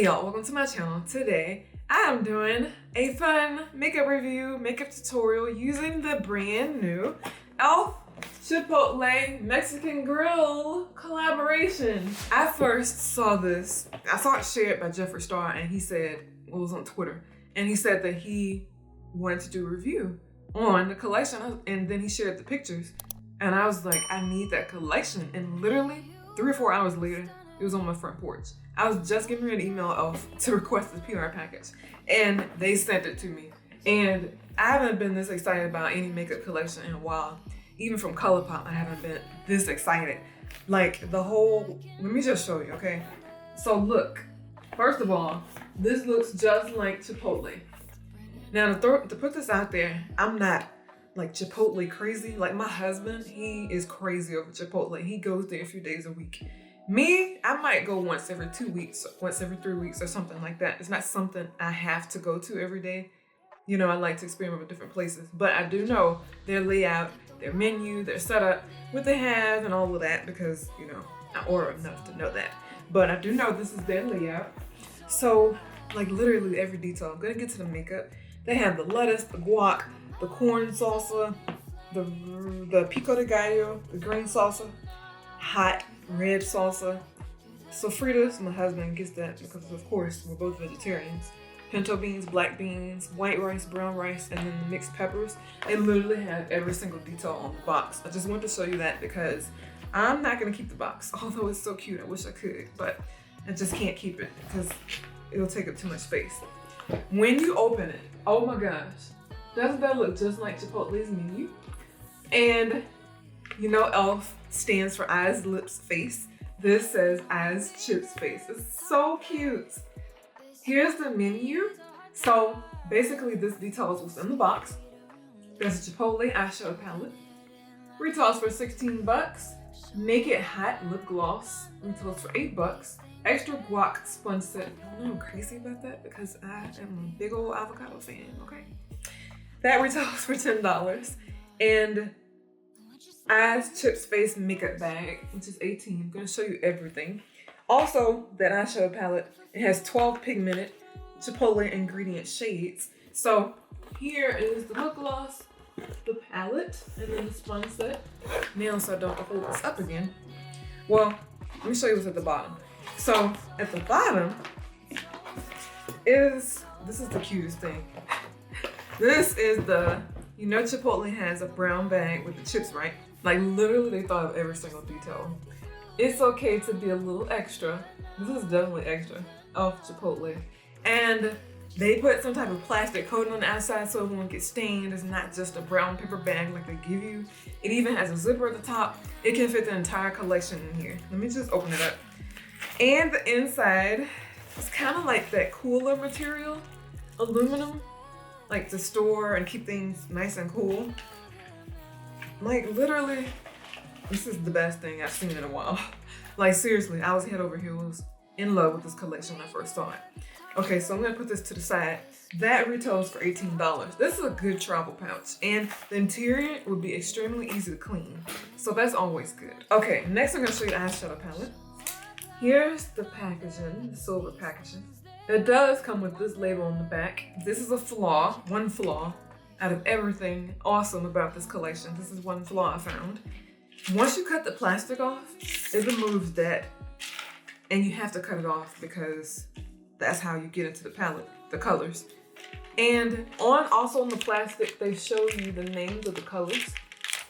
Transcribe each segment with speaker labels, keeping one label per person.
Speaker 1: Hey y'all, welcome to my channel. Today I am doing a fun makeup review, makeup tutorial using the brand new e.l.f. Chipotle Mexican Grill collaboration. I first saw this, I saw it shared by Jeffree Star, and he said, it was on Twitter, and he said that he wanted to do a review on the collection, and then he shared the pictures, and I was like, I need that collection. And literally 3 or 4 hours later, it was on my front porch. I was just getting ready to email e.l.f. to request this PR package, and they sent it to me. And I haven't been this excited about any makeup collection in a while. Even from ColourPop, I haven't been this excited. Like the whole, let me just show you, okay? So look, first of all, this looks just like Chipotle. Now to put this out there, I'm not like Chipotle crazy. Like my husband, he is crazy over Chipotle. He goes there a few days a week. Me, I might go once every 2 weeks, once every 3 weeks or something like that. It's not something I have to go to every day. You know, I like to experiment with different places, but I do know their layout, their menu, their setup, what they have and all of that, because, you know, I order enough to know that. But I do know this is their layout. So like literally every detail. I'm gonna get to the makeup. They have the lettuce, the guac, the corn salsa, the pico de gallo, the green salsa, hot red salsa, sofritas. My husband gets that because of course we're both vegetarians. Pinto beans, black beans, white rice, brown rice, and then the mixed peppers. They literally have every single detail on the box. I just wanted to show you that because I'm not gonna keep the box, although it's so cute. I wish I could, but I just can't keep it because it'll take up too much space. When you open it, oh my gosh, doesn't that look just like Chipotle's menu? And you know e.l.f. stands for eyes, lips, face. This says eyes, chips, face. It's so cute. Here's the menu. So basically this details what's in the box. There's a Chipotle Eyeshadow Palette. Retails for 16 bucks. Make It Hot Lip Gloss. Retails for 8 bucks. Extra guac sponge set. I know I'm crazy about that because I am a big old avocado fan, okay? That retails for $10. And eyes, chips, face, makeup bag, which is 18. I'm gonna show you everything. Also, that eyeshadow palette, it has 12 pigmented Chipotle ingredient shades. So here is the lip gloss, the palette, and then the sponge set. Now, so I don't have to hold this up again. Well, let me show you what's at the bottom. So at the bottom this is the cutest thing. This is the, you know Chipotle has a brown bag with the chips, right? Like literally they thought of every single detail. It's okay to be a little extra. This is definitely extra of Chipotle. And they put some type of plastic coating on the outside so it won't get stained. It's not just a brown paper bag like they give you. It even has a zipper at the top. It can fit the entire collection in here. Let me just open it up. And the inside is kind of like that cooler material, aluminum, like to store and keep things nice and cool. Like literally, this is the best thing I've seen in a while. Like seriously, I was head over heels in love with this collection when I first saw it. Okay, so I'm gonna put this to the side. That retails for $18. This is a good travel pouch, and the interior would be extremely easy to clean. So that's always good. Okay, next I'm gonna show you the eyeshadow palette. Here's the packaging, the silver packaging. It does come with this label on the back. This is a flaw, one flaw out of everything awesome about this collection. This is one flaw I found. Once you cut the plastic off, it removes that, and you have to cut it off because that's how you get into the palette, the colors. And also on the plastic, they show you the names of the colors.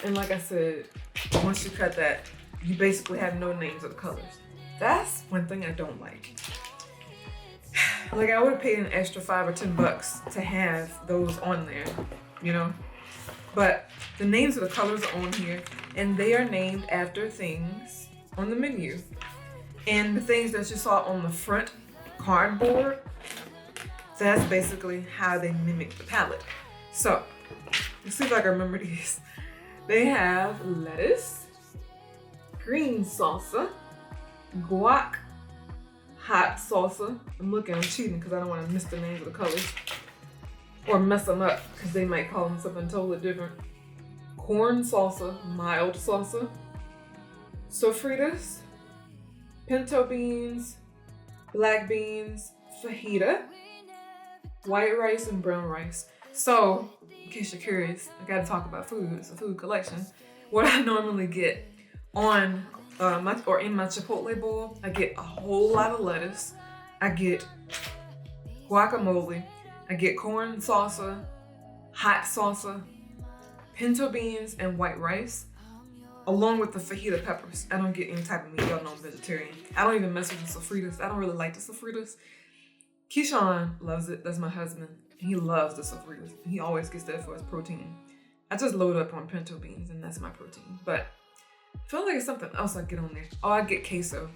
Speaker 1: And like I said, once you cut that, you basically have no names of the colors. That's one thing I don't like. Like I would have paid an extra $5 or $10 to have those on there, you know? But the names of the colors are on here, and they are named after things on the menu. And the things that you saw on the front cardboard, that's basically how they mimic the palette. So, let's see if I can remember these. They have lettuce, green salsa, guac, hot salsa. I'm cheating because I don't want to miss the names of the colors or mess them up because they might call them something totally different. Corn salsa, mild salsa, sofritas, pinto beans, black beans, fajita, white rice, and brown rice. So, in case you're curious, I gotta talk about food. It's a food collection. What I normally get on in my Chipotle bowl, I get a whole lot of lettuce. I get guacamole. I get corn salsa, hot salsa, pinto beans, and white rice, along with the fajita peppers. I don't get any type of meat. Y'all know I'm vegetarian. I don't even mess with the sofritas. I don't really like the sofritas. Keyshawn loves it. That's my husband. He loves the sofritas. He always gets that for his protein. I just load up on pinto beans and that's my protein. But I feel like it's something else I get on there. Oh, I get queso.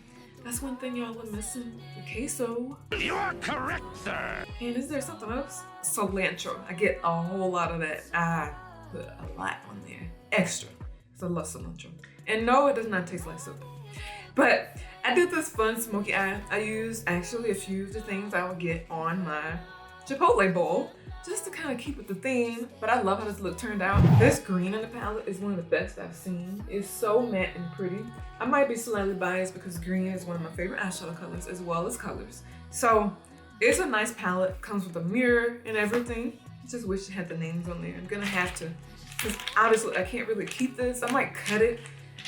Speaker 1: That's one thing y'all are missing. The queso.
Speaker 2: You are correct, sir.
Speaker 1: And is there something else? Cilantro. I get a whole lot of that. I put a lot on there. Extra. Because I love cilantro. And no, it does not taste like soup. But I did this fun smoky eye. I used actually a few of the things I would get on my Chipotle bowl, just to kind of keep with the theme. But I love how this look turned out. This green in the palette is one of the best I've seen. It's so matte and pretty. I might be slightly biased because green is one of my favorite eyeshadow colors as well as colors. So it's a nice palette, comes with a mirror and everything. I just wish it had the names on there. I'm gonna have to, because honestly I can't really keep this. I might cut it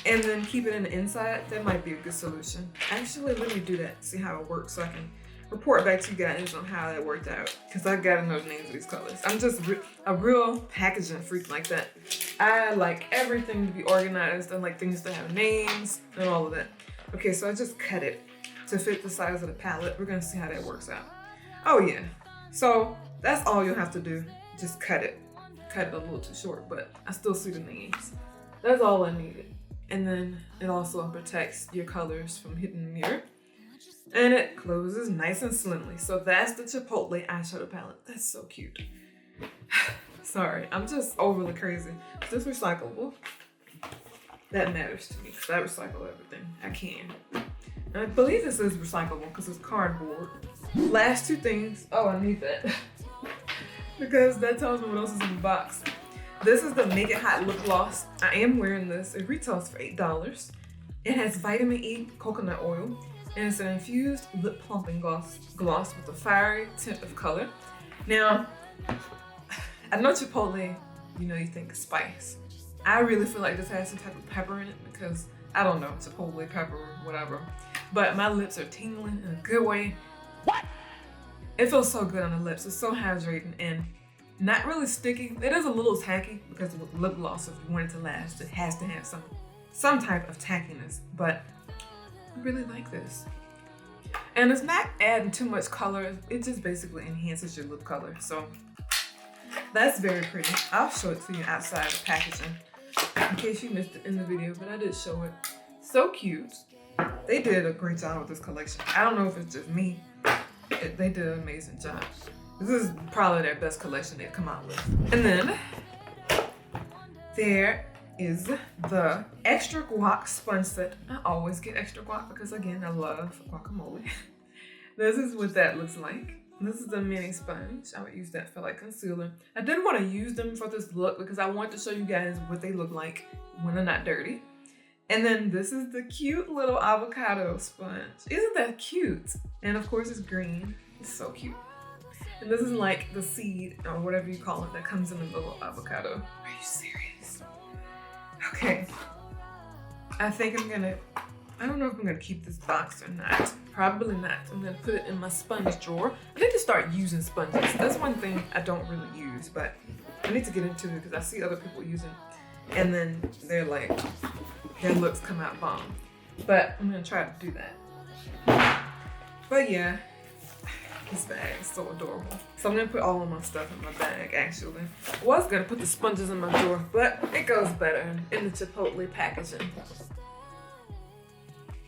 Speaker 1: and then keep it in the inside. That might be a good solution. Actually, let me do that, see how it works so I can report back to you guys on how that worked out, because I gotta know the names of these colors. I'm just a real packaging freak like that. I like everything to be organized. I like things to have names and all of that. Okay, so I just cut it to fit the size of the palette. We're gonna see how that works out. Oh yeah, so that's all you'll have to do. Just cut it. Cut it a little too short, but I still see the names. That's all I needed. And then it also protects your colors from hitting the mirror. And it closes nice and slimly. So that's the Chipotle eyeshadow palette. That's so cute. Sorry, I'm just overly crazy. Is this recyclable? That matters to me because I recycle everything I can. And I believe this is recyclable because it's cardboard. Last two things. Oh, I need that. because that tells me what else is in the box. This is the Make It Hot Lip Gloss. I am wearing this. It retails for $8. It has vitamin E coconut oil. And it's an infused lip plumping gloss with a fiery tint of color. Now, I know Chipotle, you think spice. I really feel like this has some type of pepper in it because, I don't know, Chipotle pepper, whatever. But my lips are tingling in a good way. What? It feels so good on the lips. It's so hydrating and not really sticky. It is a little tacky because with lip gloss, if you want it to last, it has to have some type of tackiness. But I really like this. And it's not adding too much color. It just basically enhances your lip color. So that's very pretty. I'll show it to you outside the packaging in case you missed it in the video, but I did show it. So cute. They did a great job with this collection. I don't know if it's just me. They did an amazing job. This is probably their best collection they've come out with. And then there is the extra guac sponge set. I always get extra guac because again, I love guacamole. This is what that looks like. This is the mini sponge. I would use that for like concealer. I didn't want to use them for this look because I want to show you guys what they look like when they're not dirty. And then this is the cute little avocado sponge. Isn't that cute? And of course it's green. It's so cute. And this is like the seed or whatever you call it that comes in the little avocado. Are you serious? Okay, I think I don't know if I'm gonna keep this box or not. Probably not. I'm gonna put it in my sponge drawer. I need to start using sponges. That's one thing I don't really use, but I need to get into it because I see other people using it. And then they're like, their looks come out bomb. But I'm gonna try to do that. But yeah, this bag is so adorable. So I'm gonna put all of my stuff in my bag actually. I was gonna put the sponges in my drawer, but it goes better in the Chipotle packaging.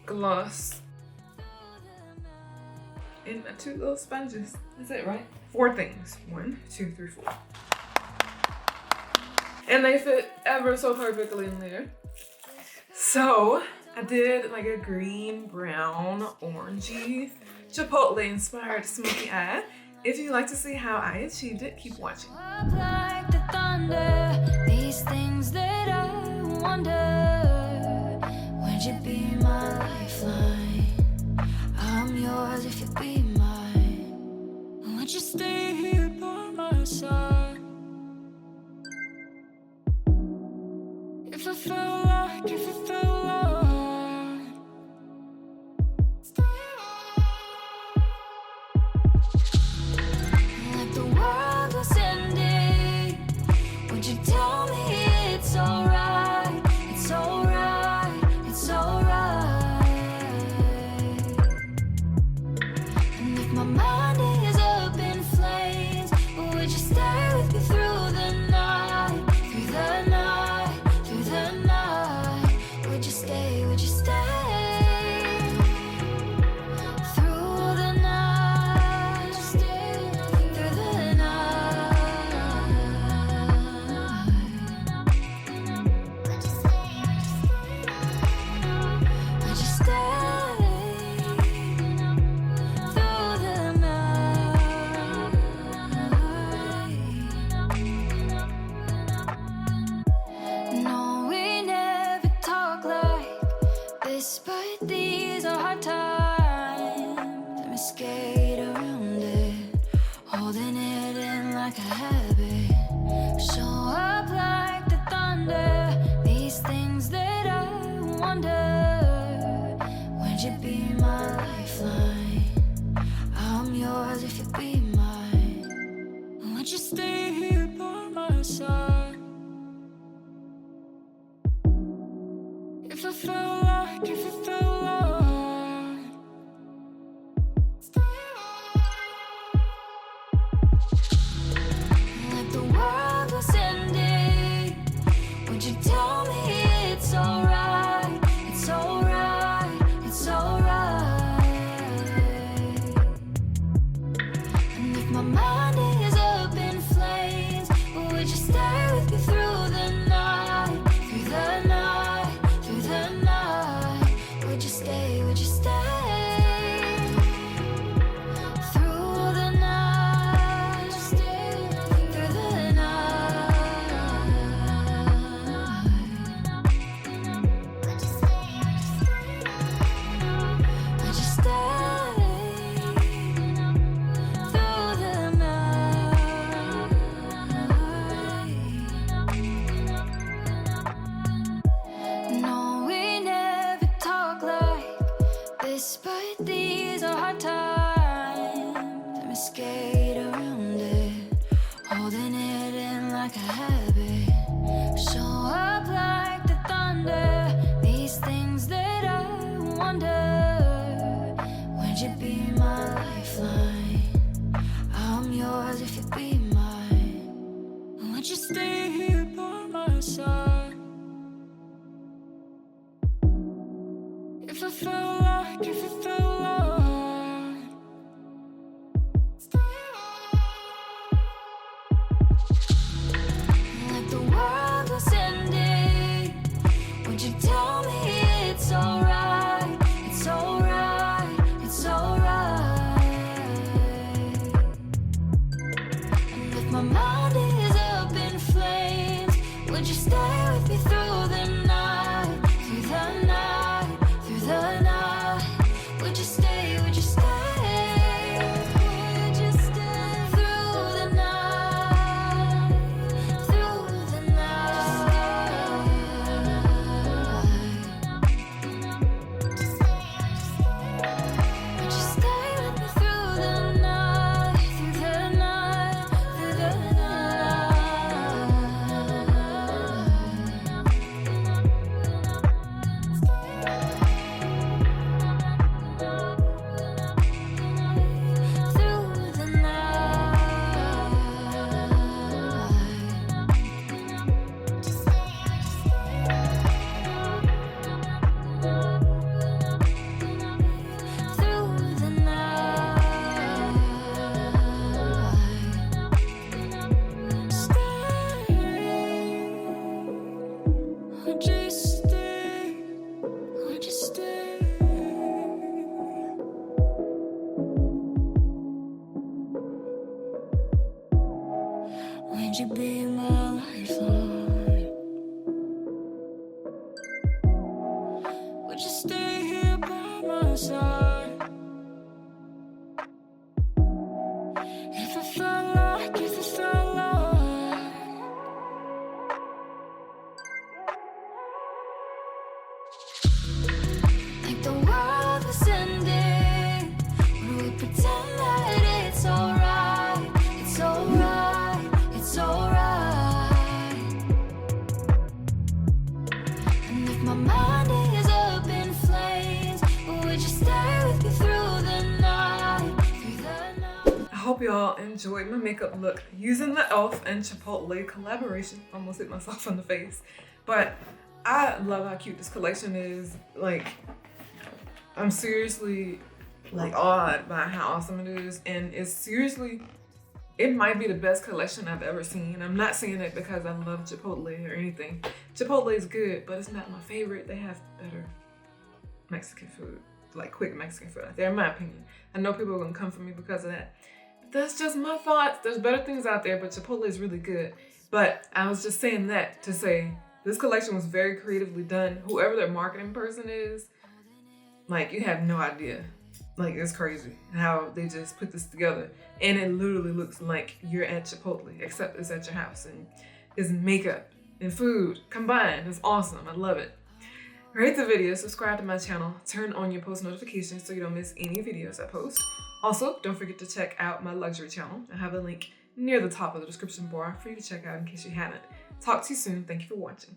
Speaker 1: Gloss. And my 2 little sponges. That's it, right? 4 things. 1, 2, 3, 4. And they fit ever so perfectly in there. So I did like a green, brown, orangey, Chipotle inspired smoky eye. If you'd like to see how I achieved it, keep watching.
Speaker 3: Like the thunder, these things that I wonder, would you be my lifeline? I'm yours if you be mine. world was ending, would you tell me it's alright? It's alright, it's alright. And if my mind is up in flames, would you stay with me through the night? Through the night, through the night. Would you stay, would you stay? Through the night, would you stay through the night? Would you stay, would you stay through the night? No, we never talk like this, but these are hard times. I'm skate around it, holding it in like a habit. Show up like the thunder, these things that I wonder. Would you be my lifeline? I'm yours if you be mine. Would you stay here by my side? If I felt like, if I felt like the world was ending, would you tell me it's alright? It's alright, it's alright. And if my mind is up in flames, would you stay with me through the night? Through the night, through the night. Would you stay, would you stay? Would you stay through the night? Through the night. Would you stay with me through the night? Through the night, through the through the would you stay? Would you stay? Would you be my lifeline? Would you stay here by my side? If I felt like, if I felt like the world was ending, would we pretend that it's alright? It's alright, it's alright. And if my mind is up in flames, would you stay with me through the night? Through the night.
Speaker 1: I hope y'all enjoyed my makeup look using the e.l.f. and Chipotle collaboration. Almost hit myself in the face. But I love how cute this collection is. Like, I'm seriously like awed by how awesome it is. And it's seriously, it might be the best collection I've ever seen. I'm not saying it because I love Chipotle or anything. Chipotle is good, but it's not my favorite. They have better Mexican food, like quick Mexican food out there, in my opinion. I know people are gonna come for me because of that. But that's just my thoughts. There's better things out there, but Chipotle is really good. But I was just saying that to say this collection was very creatively done. Whoever their marketing person is, like, you have no idea. Like, it's crazy how they just put this together. And it literally looks like you're at Chipotle, except it's at your house. And it's makeup and food combined. It's awesome. I love it. Rate the video, subscribe to my channel, turn on your post notifications so you don't miss any videos I post. Also, don't forget to check out my luxury channel. I have a link near the top of the description bar for you to check out in case you haven't. Talk to you soon. Thank you for watching.